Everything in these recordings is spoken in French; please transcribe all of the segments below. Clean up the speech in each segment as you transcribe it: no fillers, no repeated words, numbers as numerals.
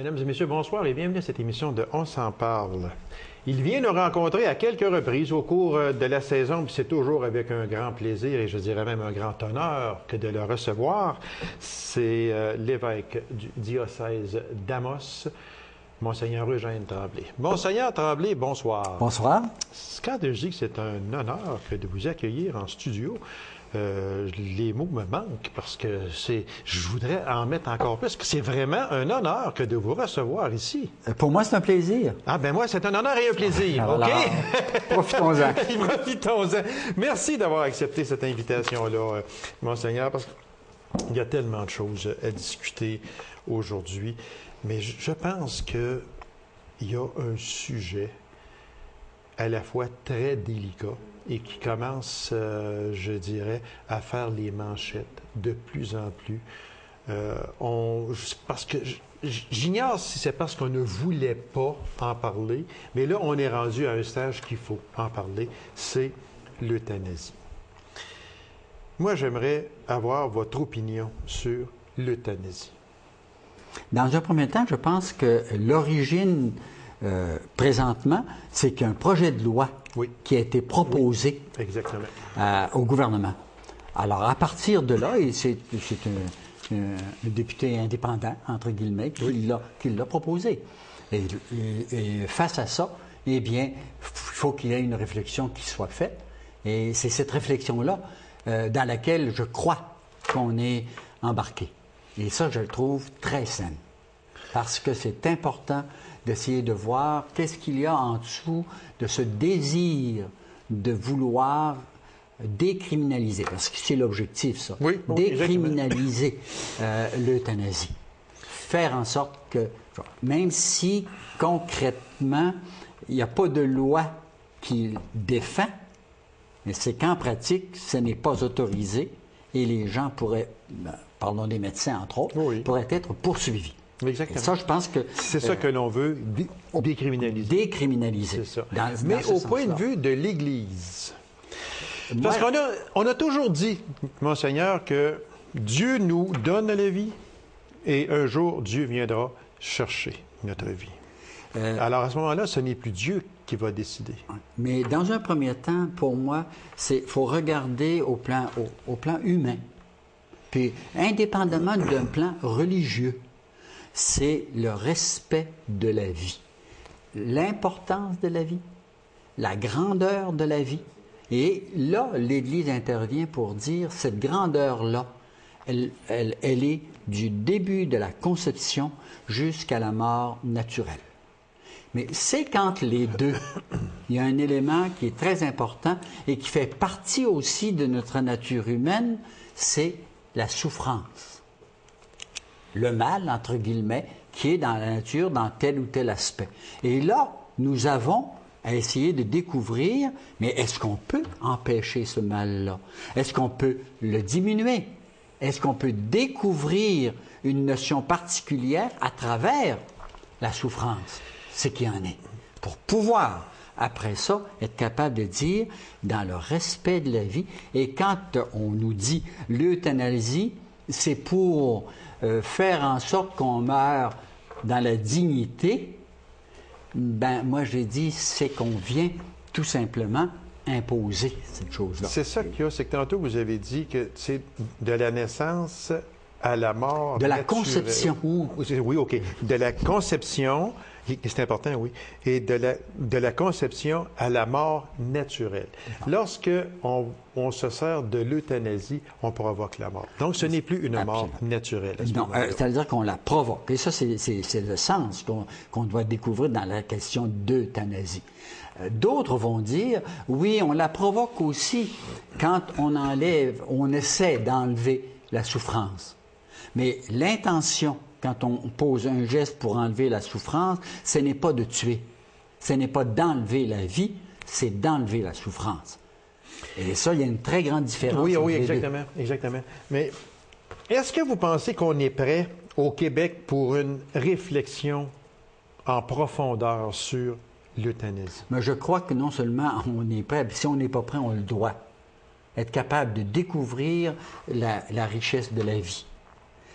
Mesdames et messieurs, bonsoir et bienvenue à cette émission de On s'en parle. Il vient nous rencontrer à quelques reprises au cours de la saison, puis c'est toujours avec un grand plaisir et je dirais même un grand honneur que de le recevoir. C'est l'évêque du diocèse d'Amos, Monseigneur Eugène Tremblay. Monseigneur Tremblay, bonsoir. Bonsoir. Quand je dis que c'est un honneur de vous accueillir en studio, les mots me manquent parce que je voudrais en mettre encore plus, que c'est vraiment un honneur que de vous recevoir ici. Pour moi, c'est un plaisir. Ah ben moi, c'est un honneur et un plaisir, Alors, OK? Profitons-en. Profitons-en. Merci d'avoir accepté cette invitation-là, Monseigneur, parce qu'il y a tellement de choses à discuter aujourd'hui. Mais je pense qu'il y a un sujet à la fois très délicat et qui commence, je dirais, à faire les manchettes de plus en plus. Parce que j'ignore si c'est parce qu'on ne voulait pas en parler, mais là, on est rendu à un stage qu'il faut en parler, c'est l'euthanasie. Moi, j'aimerais avoir votre opinion sur l'euthanasie. Dans un premier temps, je pense que l'origine, présentement, c'est qu'un projet de loi qui a été proposé au gouvernement. Alors, à partir de là, et c'est un député indépendant, entre guillemets, qui l'a proposé. Et face à ça, eh bien, il faut qu'il y ait une réflexion qui soit faite. Et c'est cette réflexion-là dans laquelle je crois qu'on est embarqué. Et ça, je le trouve très sain. Parce que c'est important d'essayer de voir qu'est-ce qu'il y a en dessous de ce désir de vouloir décriminaliser, parce que c'est l'objectif, ça, décriminaliser l'euthanasie. Faire en sorte que, même si concrètement, il n'y a pas de loi qui le défend, mais c'est qu'en pratique, ce n'est pas autorisé et les gens pourraient, parlons des médecins entre autres, pourraient être poursuivis. Exactement. Et ça, je pense que... C'est ça que l'on veut décriminaliser. Décriminaliser. C'est ça. Mais au point de vue de l'Église, parce qu'on a toujours dit, Monseigneur, que Dieu nous donne la vie et un jour, Dieu viendra chercher notre vie. Alors, à ce moment-là, ce n'est plus Dieu qui va décider. Mais dans un premier temps, pour moi, il faut regarder au plan humain. Puis, indépendamment d'un plan religieux, c'est le respect de la vie. L'importance de la vie, la grandeur de la vie. Et là, l'Église intervient pour dire, cette grandeur-là, elle est du début de la conception jusqu'à la mort naturelle. Mais c'est qu'entre les deux, il y a un élément qui est très important et qui fait partie aussi de notre nature humaine, c'est la souffrance. Le mal, entre guillemets, qui est dans la nature, dans tel ou tel aspect. Et là, nous avons à essayer de découvrir, mais est-ce qu'on peut empêcher ce mal-là? Est-ce qu'on peut le diminuer? Est-ce qu'on peut découvrir une notion particulière à travers la souffrance? Ce qui en est. Pour pouvoir, après ça, être capable de dire, dans le respect de la vie, et quand on nous dit l'euthanasie, c'est pour faire en sorte qu'on meure dans la dignité, ben moi j'ai dit, c'est qu'on vient tout simplement imposer cette chose-là. C'est ça qu'il y a, c'est que tantôt vous avez dit que c'est de la naissance à la mort de la naturelle. Conception. Oui, OK. De la conception, c'est important, oui, et de la conception à la mort naturelle. Lorsque on se sert de l'euthanasie, on provoque la mort. Donc, ce n'est plus une mort naturelle. Non, c'est-à-dire qu'on la provoque. Et ça, c'est le sens qu'on doit découvrir dans la question d'euthanasie. D'autres vont dire, oui, on la provoque aussi quand on essaie d'enlever la souffrance. Mais l'intention, quand on pose un geste pour enlever la souffrance, ce n'est pas de tuer. Ce n'est pas d'enlever la vie, c'est d'enlever la souffrance. Et ça, il y a une très grande différence. Oui, exactement. Mais est-ce que vous pensez qu'on est prêt au Québec pour une réflexion en profondeur sur l'euthanasie? Mais je crois que non seulement on est prêt, si on n'est pas prêt, on le doit. Être capable de découvrir la richesse de la vie.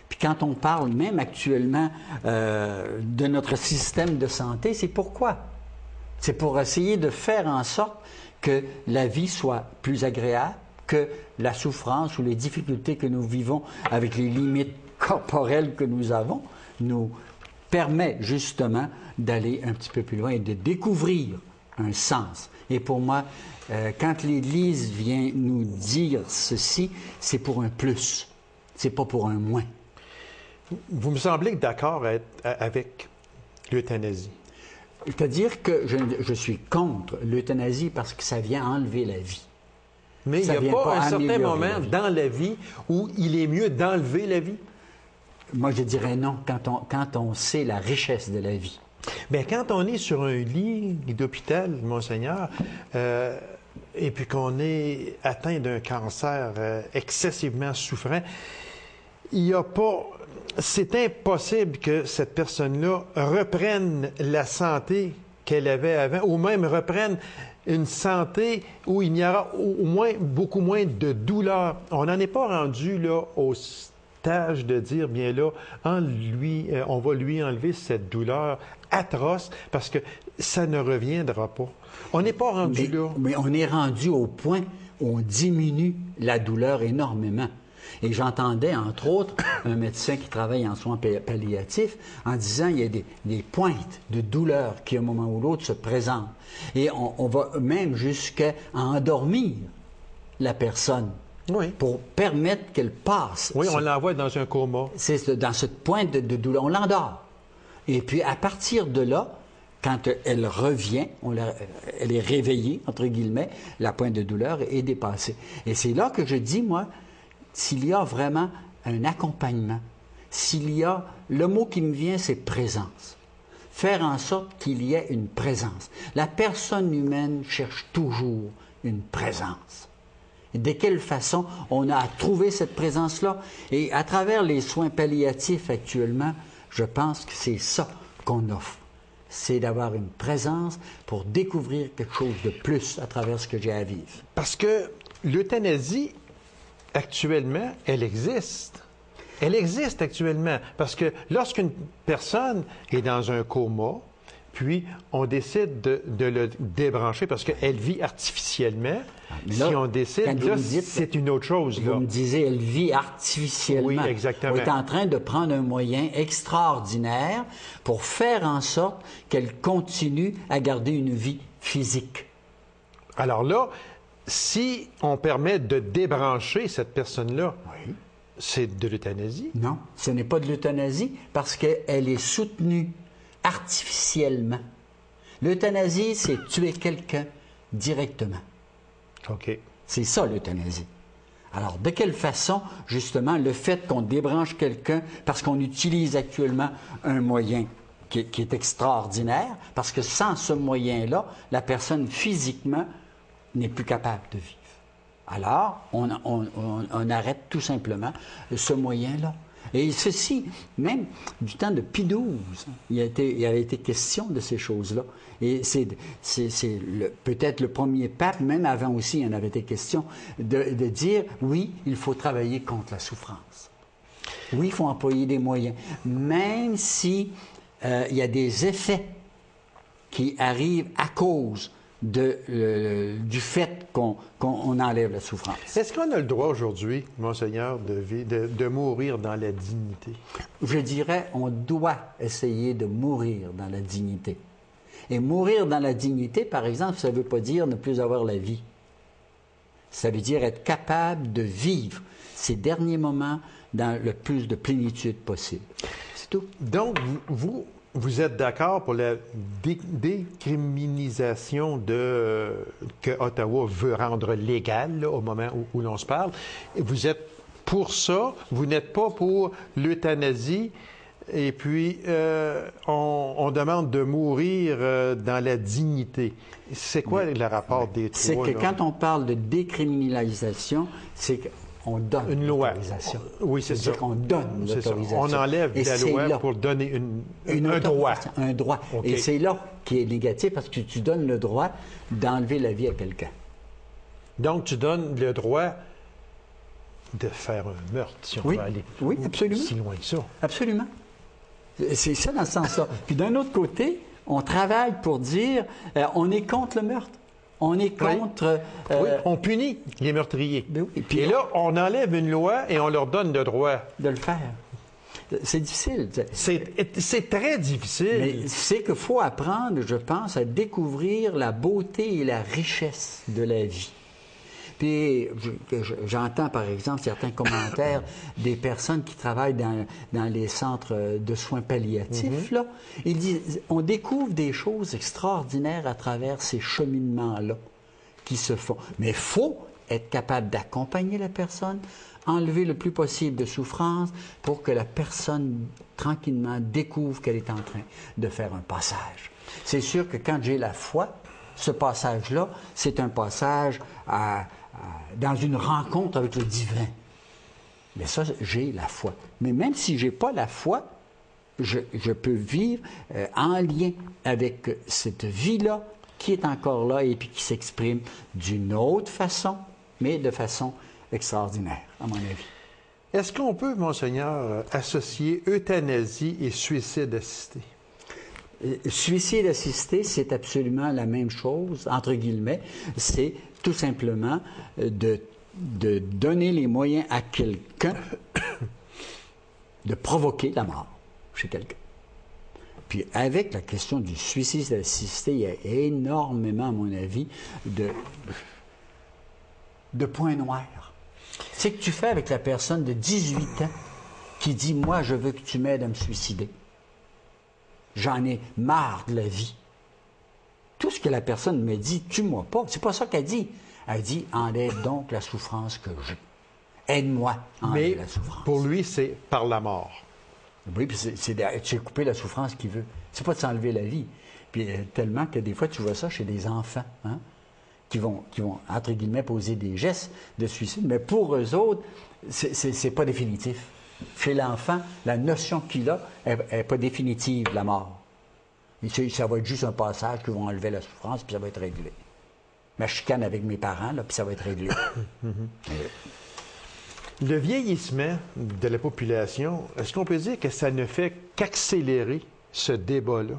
Puis quand on parle même actuellement de notre système de santé, c'est pourquoi? C'est pour essayer de faire en sorte que la vie soit plus agréable, que la souffrance ou les difficultés que nous vivons avec les limites corporelles que nous avons nous permet justement d'aller un petit peu plus loin et de découvrir un sens. Et pour moi, quand l'Église vient nous dire ceci, c'est pour un plus, c'est pas pour un moins. Vous me semblez d'accord avec l'euthanasie. C'est-à-dire que je suis contre l'euthanasie parce que ça vient enlever la vie. Mais il n'y a pas un certain moment dans la vie où il est mieux d'enlever la vie? Moi, je dirais non, quand on sait la richesse de la vie. Bien, quand on est sur un lit d'hôpital, Monseigneur, et puis qu'on est atteint d'un cancer excessivement souffrant, il n'y a pas... C'est impossible que cette personne-là reprenne la santé qu'elle avait avant, ou même reprenne une santé où il y aura au moins beaucoup moins de douleur. On n'en est pas rendu là au stage de dire, bien là, on va lui enlever cette douleur atroce parce que ça ne reviendra pas. On n'est pas rendu là. Mais on est rendu au point où on diminue la douleur énormément. Et j'entendais, entre autres, un médecin qui travaille en soins palliatifs en disant qu'il y a des pointes de douleur qui, à un moment ou l'autre, se présentent. Et on va même jusqu'à endormir la personne pour permettre qu'elle passe. Oui, on l'envoie dans un coma. C'est dans cette pointe de douleur. On l'endort. Et puis, à partir de là, quand elle revient, elle est réveillée, entre guillemets, la pointe de douleur est dépassée. Et c'est là que je dis, moi, s'il y a vraiment un accompagnement, s'il y a... Le mot qui me vient, c'est présence. Faire en sorte qu'il y ait une présence. La personne humaine cherche toujours une présence. Et de quelle façon on a trouvé cette présence-là? Et à travers les soins palliatifs actuellement, je pense que c'est ça qu'on offre. C'est d'avoir une présence pour découvrir quelque chose de plus à travers ce que j'ai à vivre. Parce que l'euthanasie, actuellement, elle existe. Elle existe actuellement. Parce que lorsqu'une personne est dans un coma, puis on décide de le débrancher parce qu'elle vit artificiellement, là, si on décide, là, c'est une autre chose. Vous me disiez, elle vit artificiellement. Oui, exactement. On est en train de prendre un moyen extraordinaire pour faire en sorte qu'elle continue à garder une vie physique. Alors là, si on permet de débrancher cette personne-là, c'est de l'euthanasie? Non, ce n'est pas de l'euthanasie parce qu'elle est soutenue artificiellement. L'euthanasie, c'est tuer quelqu'un directement. OK. C'est ça, l'euthanasie. Alors, de quelle façon, justement, le fait qu'on débranche quelqu'un, parce qu'on utilise actuellement un moyen qui est extraordinaire, parce que sans ce moyen-là, la personne physiquement n'est plus capable de vivre. Alors, on arrête tout simplement ce moyen-là. Et ceci, même du temps de Pie XII, il avait été question de ces choses-là. Et c'est peut-être le premier pape, même avant aussi, il en avait été question, de dire, oui, il faut travailler contre la souffrance. Oui, il faut employer des moyens. Même si il y a des effets qui arrivent à cause du fait qu'on enlève la souffrance. Est-ce qu'on a le droit aujourd'hui, Monseigneur, de mourir dans la dignité? Je dirais, on doit essayer de mourir dans la dignité. Et mourir dans la dignité, par exemple, ça ne veut pas dire ne plus avoir la vie. Ça veut dire être capable de vivre ces derniers moments dans le plus de plénitude possible. C'est tout. Donc, vous êtes d'accord pour la décriminalisation que Ottawa veut rendre légale là, au moment où l'on se parle. Vous êtes pour ça, vous n'êtes pas pour l'euthanasie, et puis on demande de mourir dans la dignité. C'est quoi le rapport des trois? C'est que quand on parle de décriminalisation, c'est qu'on donne une loi. L'autorisation. Oui, c'est ça. On donne l'autorisation. On enlève la loi pour donner un droit. Un droit. Okay. Et c'est là qui est négatif parce que tu donnes le droit d'enlever la vie à quelqu'un. Donc, tu donnes le droit de faire un meurtre, si on Oui. veut aller Oui, absolument. si loin que ça. Absolument. C'est ça dans ce sens-là. Puis d'un autre côté, on travaille pour dire on est contre le meurtre. On est contre... Oui, on punit les meurtriers. Ben oui. Puis Et là, on enlève une loi et on leur donne le droit. de le faire. C'est difficile. C'est très difficile. Mais c'est qu'il faut apprendre, je pense, à découvrir la beauté et la richesse de la vie. Puis j'entends, par exemple, certains commentaires des personnes qui travaillent dans les centres de soins palliatifs. Là. Ils disent, on découvre des choses extraordinaires à travers ces cheminements-là qui se font. Mais il faut être capable d'accompagner la personne, enlever le plus possible de souffrance pour que la personne, tranquillement, découvre qu'elle est en train de faire un passage. C'est sûr que quand j'ai la foi, ce passage-là, c'est un passage dans une rencontre avec le divin. Mais ça, j'ai la foi. Mais même si je n'ai pas la foi, je peux vivre en lien avec cette vie-là qui est encore là et puis qui s'exprime d'une autre façon, mais de façon extraordinaire, à mon avis. Est-ce qu'on peut, Monseigneur, associer euthanasie et suicide assisté? Suicide assisté, c'est absolument la même chose, entre guillemets. C'est tout simplement de donner les moyens à quelqu'un de provoquer la mort chez quelqu'un. Puis avec la question du suicide assisté, il y a énormément, à mon avis, de points noirs. C'est que tu fais avec la personne de 18 ans qui dit « Moi, je veux que tu m'aides à me suicider. J'en ai marre de la vie. » Tout ce que la personne me dit, « Tue-moi pas. » C'est pas ça qu'elle dit. Elle dit « Enlève donc la souffrance que j'ai. Aide-moi à enlever la souffrance. » Pour lui, c'est par la mort. Oui, puis c'est couper la souffrance qu'il veut. C'est pas de s'enlever la vie. Puis tellement que des fois, tu vois ça chez des enfants, hein, qui vont, entre guillemets, poser des gestes de suicide. Mais pour eux autres, c'est pas définitif. Chez l'enfant, la notion qu'il a n'est pas définitive, la mort. Ça va être juste un passage qui va enlever la souffrance, puis ça va être réglé. Ma chicane avec mes parents, là, puis ça va être réglé. Le vieillissement de la population, est-ce qu'on peut dire que ça ne fait qu'accélérer ce débat-là?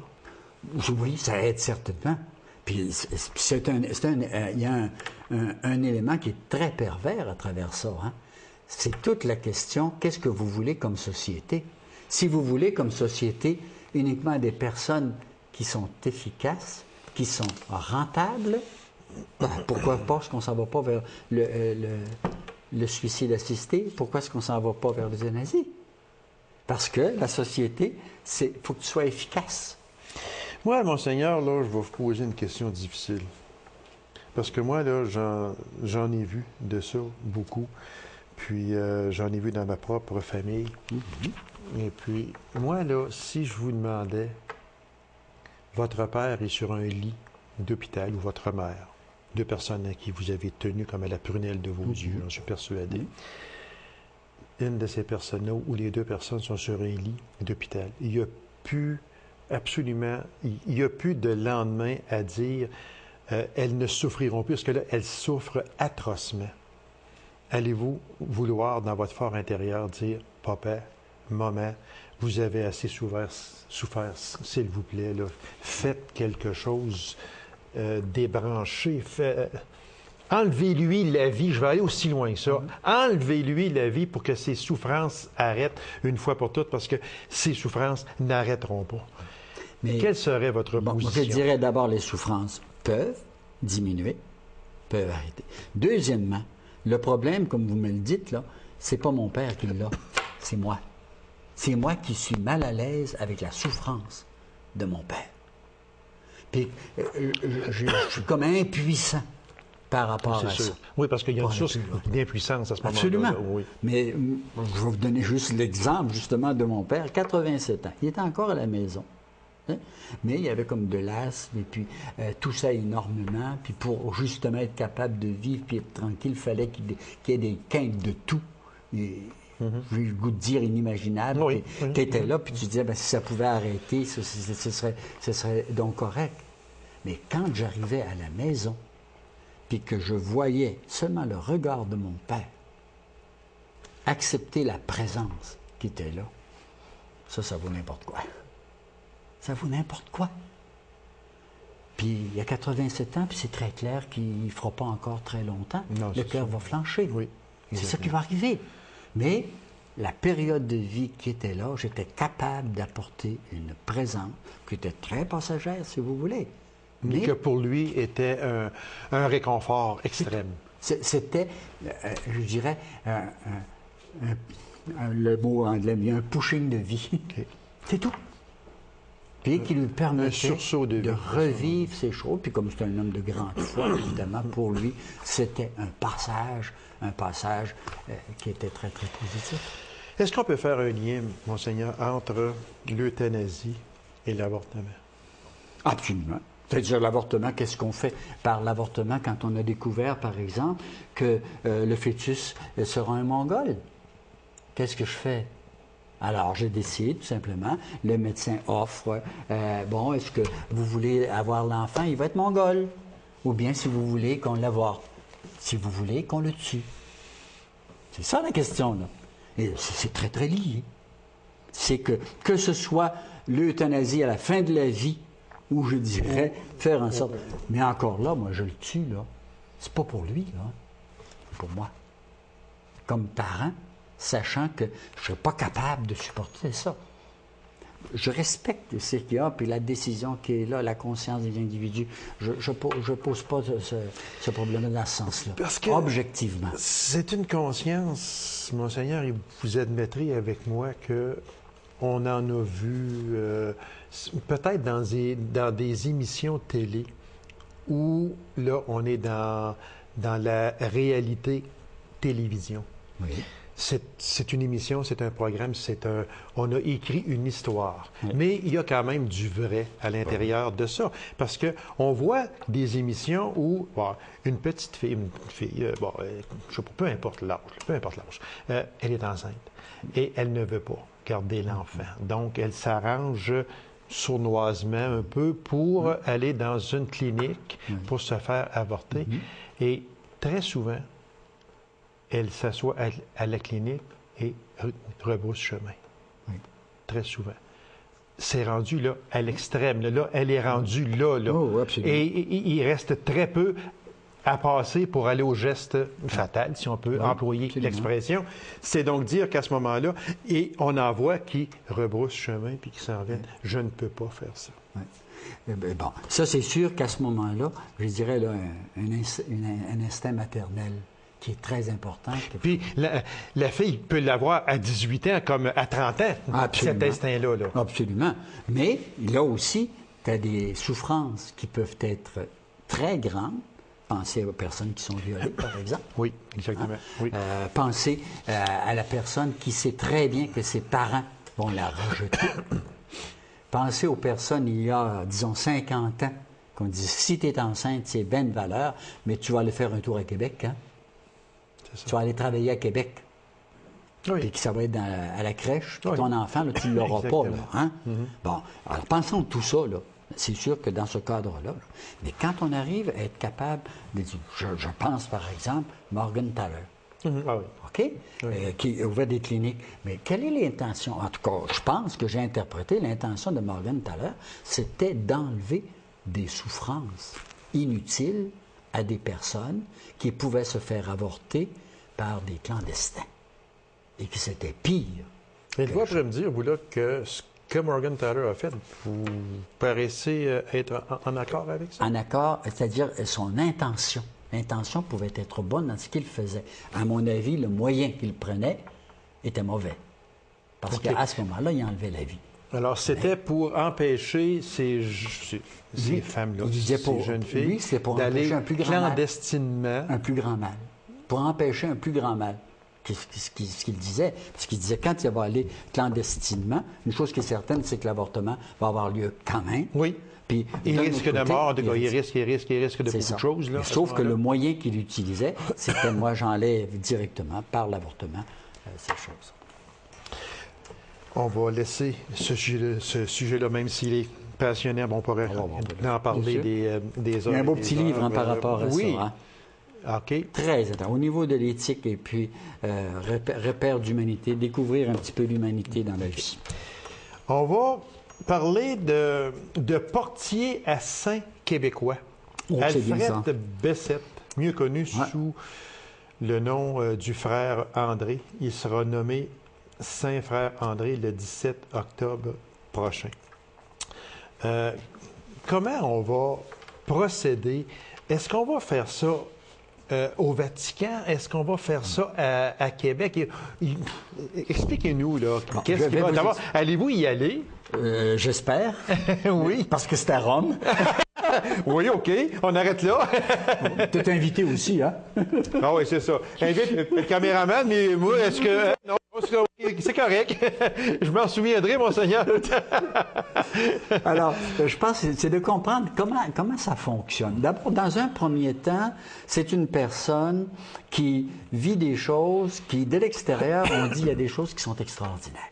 Oui, ça aide certainement. Puis il y a un élément qui est très pervers à travers ça. Hein? C'est toute la question, qu'est-ce que vous voulez comme société? Si vous voulez comme société uniquement des personnes qui sont efficaces, qui sont rentables, ben, pourquoi pas est-ce qu'on ne s'en va pas vers le suicide assisté? Pourquoi est-ce qu'on ne s'en va pas vers l'euthanasie? Parce que la société, il faut que tu sois efficace. Moi, Monseigneur, là, je vais vous poser une question difficile. Parce que moi, là, j'en ai vu de ça beaucoup. Puis, j'en ai vu dans ma propre famille. Et puis, moi, là, si je vous demandais, votre père est sur un lit d'hôpital ou votre mère, deux personnes à qui vous avez tenu comme à la prunelle de vos yeux, j'en suis persuadé. Une de ces personnes-là, ou les deux personnes sont sur un lit d'hôpital, il n'y a plus absolument, il n'y a plus de lendemain à dire elles ne souffriront plus, parce que là, elles souffrent atrocement. Allez-vous vouloir, dans votre fort intérieur, dire « Papa, maman, vous avez assez souffert, s'il vous plaît, là, faites quelque chose, débranchez, enlevez-lui la vie, je vais aller aussi loin que ça, enlevez-lui la vie pour que ses souffrances arrêtent une fois pour toutes, parce que ses souffrances n'arrêteront pas. » Mais quelle serait votre position? Je dirais d'abord, les souffrances peuvent diminuer, peuvent arrêter. Deuxièmement, le problème, comme vous me le dites, là, c'est pas mon père qui l'a, c'est moi. C'est moi qui suis mal à l'aise avec la souffrance de mon père. Puis, je suis comme impuissant par rapport à ça. Oui, parce qu'il y a une source d'impuissance à ce moment-là. Absolument. Oui. Mais je vais vous donner juste l'exemple, justement, de mon père, 87 ans. Il était encore à la maison. Hein? Mais il y avait comme de l'asthme, et puis tout ça énormément. Puis pour justement être capable de vivre puis être tranquille, il fallait qu'il y ait des quintes de tout. Et, j'ai le goût de dire inimaginable, qui étaient là, puis tu disais, ben, si ça pouvait arrêter, ce serait donc correct. Mais quand j'arrivais à la maison, puis que je voyais seulement le regard de mon père, accepter la présence qui était là, ça vaut n'importe quoi. Ça vaut n'importe quoi. Puis il y a 87 ans, puis c'est très clair qu'il ne fera pas encore très longtemps. Non, le cœur va flancher. Oui. C'est ça qui va arriver. Mais la période de vie qui était là, j'étais capable d'apporter une présence qui était très passagère, si vous voulez. Mais que pour lui était un réconfort extrême. C'était, je dirais, le mot anglais, un pushing de vie. Okay. C'est tout. Puis qui lui permettait de revivre ces choses. Puis comme c'est un homme de grande foi, évidemment, pour lui, c'était un passage qui était très, très positif. Est-ce qu'on peut faire un lien, Monseigneur, entre l'euthanasie et l'avortement? Absolument. C'est-à-dire l'avortement, qu'est-ce qu'on fait par l'avortement quand on a découvert, par exemple, que le fœtus sera un Mongol? Qu'est-ce que je fais? Alors, je décide, tout simplement, le médecin offre, est-ce que vous voulez avoir l'enfant, il va être Mongol? Ou bien si vous voulez qu'on l'avorte, si vous voulez qu'on le tue. C'est ça la question, là. Et c'est très, très lié. C'est que ce soit l'euthanasie à la fin de la vie, ou je dirais faire en sorte... Mais encore là, moi, je le tue, là. C'est pas pour lui, là. C'est pour moi. Comme parent, sachant que je ne serais pas capable de supporter ça. Je respecte ce qu'il y a, puis la décision qui est là, la conscience des individus. Je ne pose pas ce problème dans ce sens-là. Parce que objectivement. C'est une conscience, Monseigneur, et vous admettrez avec moi que on en a vu peut-être dans des émissions télé où là, on est dans la réalité télévision. Oui. C'est une émission, c'est un programme, on a écrit une histoire. Oui. Mais il y a quand même du vrai à l'intérieur de ça. Parce qu'on voit des émissions où une petite fille, je sais pas, peu importe l'âge, elle est enceinte et elle ne veut pas garder l'enfant. Donc, elle s'arrange sournoisement un peu pour aller dans une clinique pour se faire avorter. Et très souvent, elle s'assoit à la clinique et rebrousse chemin. Oui. Très souvent. C'est rendu là, à l'extrême. Là, elle est rendue là. Oh, absolument. Et il reste très peu à passer pour aller au geste fatal, si on peut employer l'expression. C'est donc dire qu'à ce moment-là, et on en voit qui rebrousse chemin puis qui s'en viennent. Je ne peux pas faire ça. Oui. Bon, ça, c'est sûr qu'à ce moment-là, je dirais là, un instinct maternel qui est très important. Puis la fille peut l'avoir à 18 ans comme à 30 ans, absolument. Cet instinct-là. Là. Absolument. Mais là aussi, tu as des souffrances qui peuvent être très grandes. Pensez aux personnes qui sont violées, par exemple. Oui, exactement. Oui. Pensez à la personne qui sait très bien que ses parents vont la rejeter. Pensez aux personnes il y a, disons, 50 ans, qu'on dit, si tu es enceinte, c'est bien de valeur, mais tu vas aller faire un tour à Québec, hein? Tu vas aller travailler à Québec. Oui. Puis que ça va être à la crèche. Puis ton enfant, là, tu ne l'auras pas. Là, hein? Bon, alors pensons tout ça. Là. C'est sûr que dans ce cadre-là. Mais quand on arrive à être capable de dire, je pense par exemple Morgan Taylor. Ah oui. OK? Oui. Qui a ouvert des cliniques. Mais quelle est l'intention? En tout cas, je pense que j'ai interprété l'intention de Morgan Taylor, c'était d'enlever des souffrances inutiles à des personnes qui pouvaient se faire avorter par des clandestins. Et que c'était pire. Mais vous après me dire, vous, là, que ce que Morgan Taylor a fait, vous paraissez être en accord avec ça? En accord, c'est-à-dire son intention. L'intention pouvait être bonne dans ce qu'il faisait. À mon avis, le moyen qu'il prenait était mauvais. Parce qu'à ce moment-là, il enlevait la vie. Alors, c'était pour empêcher ces femmes-là, ces jeunes filles, d'aller clandestinement. Un plus grand mal. Pour empêcher un plus grand mal. Ce qu'il disait. Parce qu'il disait, quand il va aller clandestinement, une chose qui est certaine, c'est que l'avortement va avoir lieu quand même. Oui. Puis, il risque de mort, il risque de beaucoup de choses. Là, sauf que le moyen qu'il utilisait, c'était moi, j'enlève directement, par l'avortement, ces choses. On va laisser ce sujet-là, même s'il est passionnant, on pourrait en parler des heures. Il y a un beau petit livre par rapport à ça. Hein? OK. Très intéressant. Au niveau de l'éthique et puis repère d'humanité, découvrir un petit peu l'humanité dans la vie. On va parler de portier à saint québécois. Oh, c'est bien ça. Alfred Bessette, mieux connu sous le nom du frère André. Il sera nommé Saint-Frère André le 17 octobre prochain. Comment on va procéder? Est-ce qu'on va faire ça au Vatican? Est-ce qu'on va faire ça à Québec? Expliquez-nous, là. Qu'est-ce qui va... D'abord, allez-vous y aller? J'espère. Oui. Parce que c'est à Rome. Oui, OK. On arrête là. Tu es invité aussi, hein? Ah oui, c'est ça. Invite le caméraman, mais moi, est-ce que... non, c'est correct. Je m'en souviendrai, Monseigneur. Alors, je pense que c'est de comprendre comment ça fonctionne. D'abord, dans un premier temps, c'est une personne qui vit des choses qui, de l'extérieur, on dit il y a des choses qui sont extraordinaires.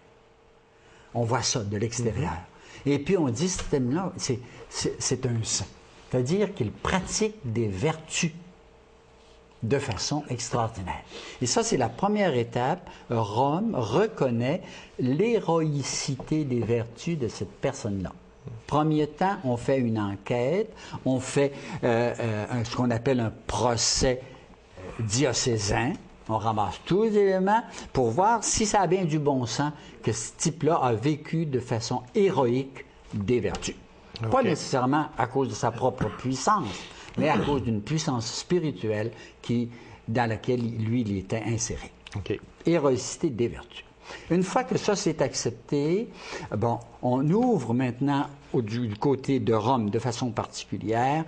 On voit ça de l'extérieur. Et puis, on dit, cet homme-là, c'est un saint. C'est-à-dire qu'il pratique des vertus de façon extraordinaire. Et ça, c'est la première étape. Rome reconnaît l'héroïcité des vertus de cette personne-là. Premier temps, on fait une enquête, on fait ce qu'on appelle un procès diocésain. On ramasse tous les éléments pour voir si ça a bien du bon sens que ce type-là a vécu de façon héroïque des vertus. Okay. Pas nécessairement à cause de sa propre puissance, mais à cause d'une puissance spirituelle dans laquelle lui, il était inséré. Okay. Héroïcité des vertus. Une fois que ça s'est accepté, bon, on ouvre maintenant du côté de Rome de façon particulière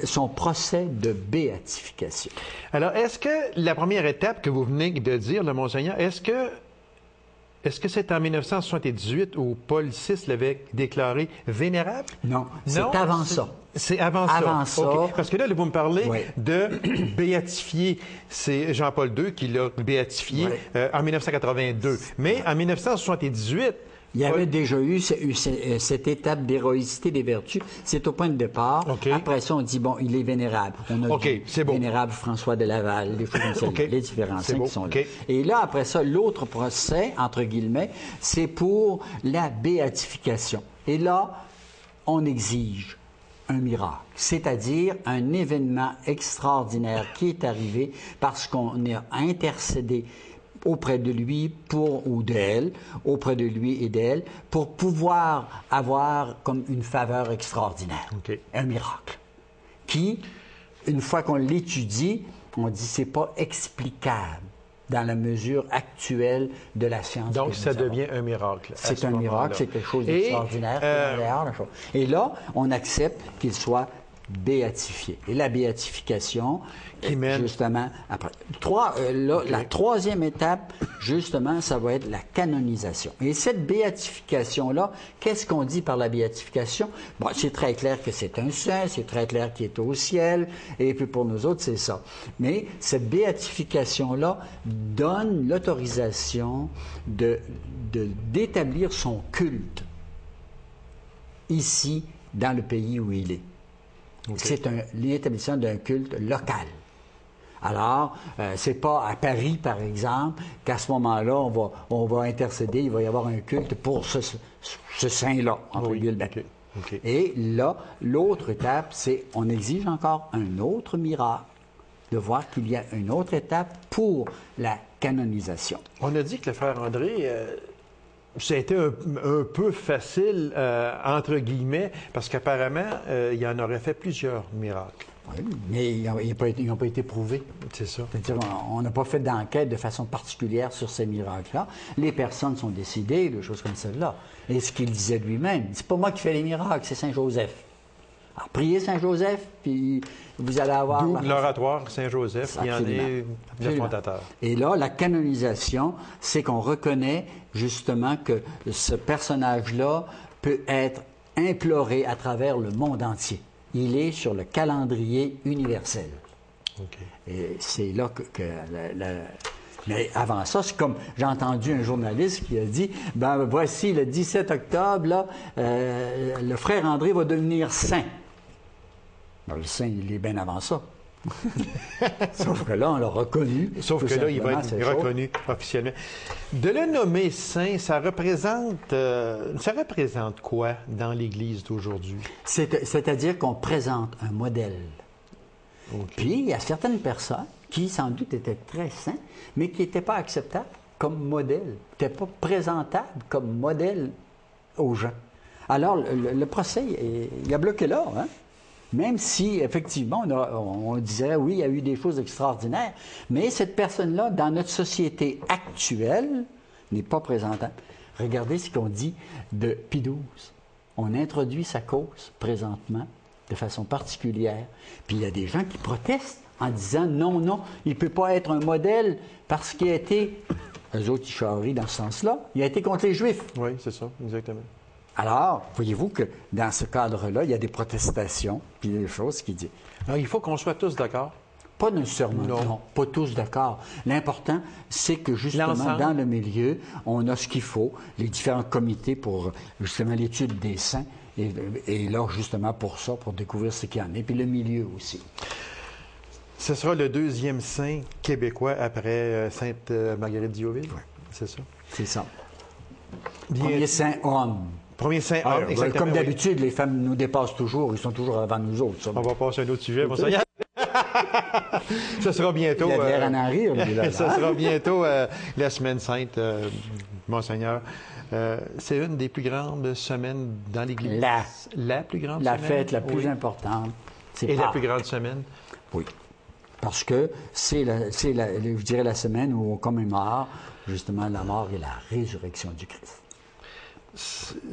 son procès de béatification. Alors, est-ce que la première étape que vous venez de dire, le Monseigneur, est-ce que c'est en 1978 où Paul VI l'avait déclaré vénérable? Non, c'est avant ça. C'est avant ça. Avant ça. Okay. Parce que là, vous me parlez de béatifier. C'est Jean-Paul II qui l'a béatifié en 1982. Mais en 1978... Il y avait déjà eu cette étape d'héroïcité des vertus. C'est au point de départ. Okay. Après ça, on dit, bon, il est vénérable. On a dit vénérable François de Laval, les choses comme ça, les différents saints qui sont là. Et là, après ça, l'autre procès, entre guillemets, c'est pour la béatification. Et là, on exige un miracle, c'est-à-dire un événement extraordinaire qui est arrivé parce qu'on a intercédé auprès de lui ou d'elle, auprès de lui et d'elle, pour pouvoir avoir comme une faveur extraordinaire, un miracle, qui, une fois qu'on l'étudie, on dit c'est pas explicable dans la mesure actuelle de la science. Donc, ça devient un miracle. C'est un miracle, c'est quelque chose d'extraordinaire. Et là, on accepte qu'il soit béatifié. Et la béatification, qui mène justement après. La troisième étape, justement, ça va être la canonisation. Et cette béatification-là, qu'est-ce qu'on dit par la béatification? Bon, c'est très clair que c'est un saint, c'est très clair qu'il est au ciel, et puis pour nous autres, c'est ça. Mais cette béatification-là donne l'autorisation d'établir son culte ici, dans le pays où il est. C'est l'établissement d'un culte local. Alors, c'est pas à Paris, par exemple, qu'à ce moment-là, on va intercéder, il va y avoir un culte pour ce saint-là, entre guillemets. Et là, l'autre étape, c'est on exige encore un autre miracle, de voir qu'il y a une autre étape pour la canonisation. On a dit que le frère André... ça a été un peu facile, entre guillemets, parce qu'apparemment, il en aurait fait plusieurs miracles. Oui, mais ils n'ont pas été prouvés. C'est ça. C'est-à-dire, on n'a pas fait d'enquête de façon particulière sur ces miracles-là. Les personnes sont décidées, des choses comme celle-là. Et ce qu'il disait lui-même, c'est pas moi qui fais les miracles, c'est Saint-Joseph. Alors, priez Saint-Joseph, puis vous allez avoir... D'où l'oratoire Saint-Joseph, qui en est le fondateur. Et là, la canonisation, c'est qu'on reconnaît justement que ce personnage-là peut être imploré à travers le monde entier. Il est sur le calendrier universel. Et c'est là que mais avant ça, c'est comme j'ai entendu un journaliste qui a dit ben voici le 17 octobre, là, le frère André va devenir saint. Ben, le saint, il est bien avant ça. Sauf que là, on l'a reconnu. Sauf que là, il va être reconnu officiellement. De le nommer saint, ça représente quoi dans l'Église d'aujourd'hui? C'est-à-dire qu'on présente un modèle. Okay. Puis, il y a certaines personnes qui, sans doute, étaient très saints, mais qui n'étaient pas acceptables comme modèle, n'étaient pas présentables comme modèle aux gens. Alors, le procès, il a bloqué là, hein? Même si, effectivement, on disait, oui, il y a eu des choses extraordinaires, mais cette personne-là, dans notre société actuelle, n'est pas présentable. Regardez ce qu'on dit de Pie XII. On introduit sa cause présentement de façon particulière. Puis il y a des gens qui protestent en disant, non, il ne peut pas être un modèle parce qu'il a été, eux autres, ils charrient dans ce sens-là, il a été contre les Juifs. Oui, c'est ça, exactement. Alors, voyez-vous que dans ce cadre-là, il y a des protestations, puis des choses qui disent. Alors, il faut qu'on soit tous d'accord. Pas nécessairement, non, pas tous d'accord. L'important, c'est que justement, dans le milieu, on a ce qu'il faut, les différents comités pour justement l'étude des saints, et là, justement, pour ça, pour découvrir ce qu'il y en a, puis le milieu aussi. Ce sera le deuxième saint québécois après Sainte Marguerite Diouville? Oui. C'est ça? C'est ça. Bien... Premier saint homme. Premier saint homme, exactement. Comme d'habitude, les femmes nous dépassent toujours, ils sont toujours avant nous autres. Ça. On va passer à un autre sujet, monseigneur. Ça sera bientôt... Il a l'air en rire, lui, là. Ça sera bientôt la semaine sainte, monseigneur. C'est une des plus grandes semaines dans l'Église. La plus grande semaine. La fête la plus importante. Et la plus grande semaine. Oui. Parce que c'est je dirais, la semaine où on commémore justement la mort et la résurrection du Christ.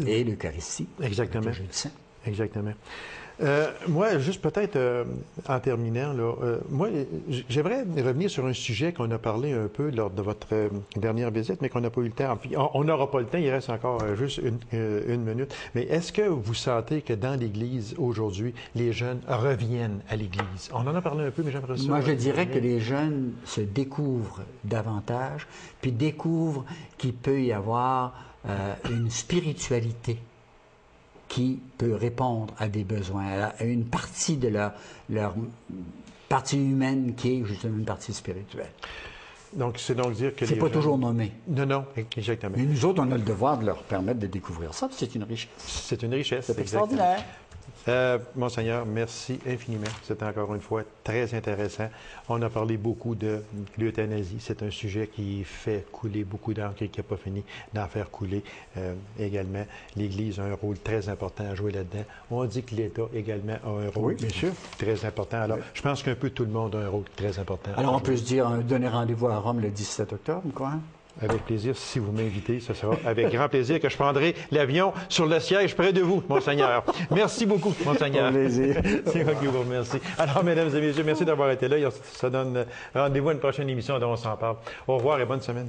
Et l'Eucharistie. Exactement. Le jeudi saint. Exactement. Moi, juste peut-être en terminant, là, moi, j'aimerais revenir sur un sujet qu'on a parlé un peu lors de votre dernière visite, mais qu'on n'a pas eu le temps. Puis on n'aura pas le temps, il reste encore juste une minute. Mais est-ce que vous sentez que dans l'Église, aujourd'hui, les jeunes reviennent à l'Église? On en a parlé un peu, mais j'aimerais ça. Moi, je dirais que les jeunes se découvrent davantage, puis découvrent qu'il peut y avoir une spiritualité qui peut répondre à des besoins, à une partie de leur partie humaine qui est justement une partie spirituelle. Donc, c'est donc dire que c'est pas toujours nommé. Non, exactement. Mais nous autres, on a le devoir de leur permettre de découvrir ça, c'est une richesse. C'est une richesse. C'est extraordinaire. Monseigneur, merci infiniment. C'était encore une fois très intéressant. On a parlé beaucoup de l'euthanasie. C'est un sujet qui fait couler beaucoup d'encre et qui n'a pas fini d'en faire couler également. L'Église a un rôle très important à jouer là-dedans. On dit que l'État également a un rôle bien sûr. très important. Alors, je pense qu'un peu tout le monde a un rôle très important. Alors, on peut se dire, donner rendez-vous à Rome le 17 octobre, quoi. Avec plaisir. Si vous m'invitez, ce sera avec grand plaisir que je prendrai l'avion sur le siège près de vous, monseigneur. Merci beaucoup, monseigneur. Au plaisir. C'est moi qui vous remercie. Alors, mesdames et messieurs, merci d'avoir été là. Ça donne rendez-vous à une prochaine émission dont on s'en parle. Au revoir et bonne semaine.